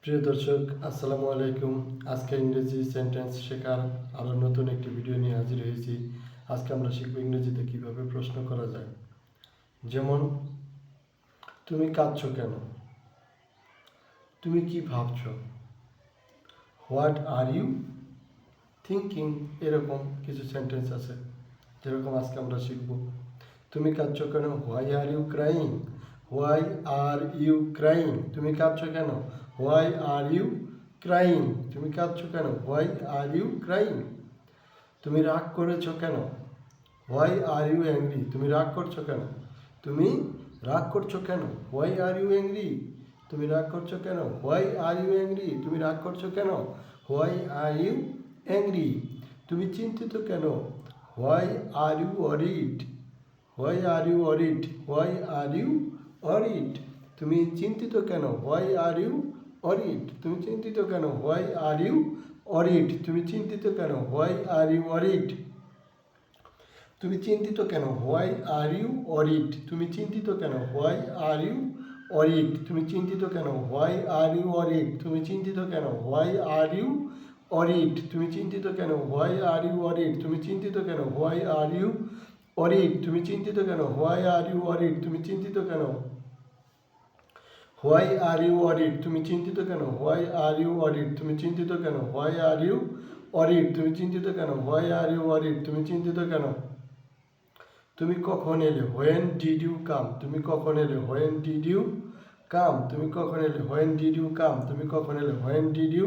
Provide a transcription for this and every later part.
প্রিয় দর্শক, আসসালামু আলাইকুম। আজকে ইংরেজি সেন্টেন্স শেখার আরও নতুন একটি ভিডিও নিয়ে হাজির হয়েছি। আজকে আমরা শিখব ইংরেজিতে কীভাবে প্রশ্ন করা যায়। যেমন, তুমি কাঁদছো কেন? তুমি কি ভাবছো? What are you thinking? এরকম কিছু সেন্টেন্স আছে, যেরকম আজকে আমরা শিখব। তুমি কাঁদছো কেন? Why are you crying? Why are you crying? তুমি কাঁদছো কেন? Why are you crying? তুমি কাঁদছো কেন? Why are you crying? তুমি রাগ করেছো কেন? Why are you angry? তুমি রাগ করছো কেন? তুমি রাগ করছো কেন? Why are you angry? তুমি রাগ করছো কেন? Why are you angry? তুমি রাগ করছো কেন? Why are you angry? তুমি চিন্তিত কেন? Why are you worried? Why are you worried? Why are you worried? তুমি চিন্তিত কেন? Why are you worried? তুমি চিন্তিত কেন? Why are you worried? তুমি চিন্তিত কেন? Why are you worried? তুমি চিন্তিত কেন? Why are you worried? তুমি চিন্তিত কেন? Why are you worried? তুমি চিন্তিত কেন? Why are you worried? তুমি চিন্তিত কেন? Why are you worried? তুমি চিন্তিত কেন? Why are you worried? তুমি চিন্তিত কেন? Why are you worried? তুমি চিন্তিত কেন? Why are you worried? তুমি চিন্তিত কেন? Why are you worried? তুমি চিন্তিত কেন? Why are you worried? তুমি চিন্তিত কেন? Why are you worried? তুমি চিন্তিত কেন? Why are you worried? তুমি চিন্তিত কেন? তুমি কখন এলে? When did you come? তুমি কখন এলে? When did you come? তুমি কখন এলে? When did you come? তুমি কখন এলে? When did you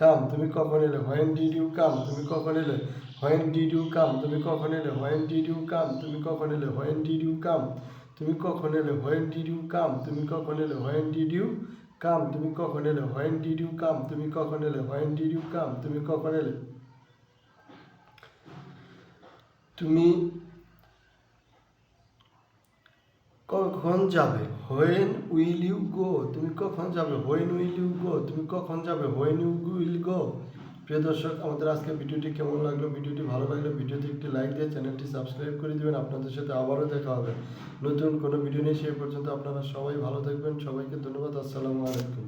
come? তুমি কখন এলে? When did you come? তুমি কখন এলে? When did you come? তুমি কখন এলে? When did you come? তুমি কখন এলে? When did you come? তুমি কখন এলে? When did you come? তুমি কখন এলে? When did you come? তুমি কখন এলে? When did you come? তুমি কখন এলে? When did you come? তুমি কখন এলে? তুমি কখন যাবে? When will you go? তুমি কখন যাবে? When will you go? তুমি কখন যাবে? When you will go? প্রিয় দর্শক, আমাদের আজকে ভিডিওটি কেমন লাগলো? ভিডিওটি ভালো লাগলে ভিডিওতে একটি লাইক দিয়ে চ্যানেলটি সাবস্ক্রাইব করে দেবেন। আপনাদের সাথে আবারও দেখা হবে নতুন কোনো ভিডিও নিয়ে। সেই পর্যন্ত আপনারা সবাই ভালো থাকবেন। সবাইকে ধন্যবাদ। আসসালামু আলাইকুম।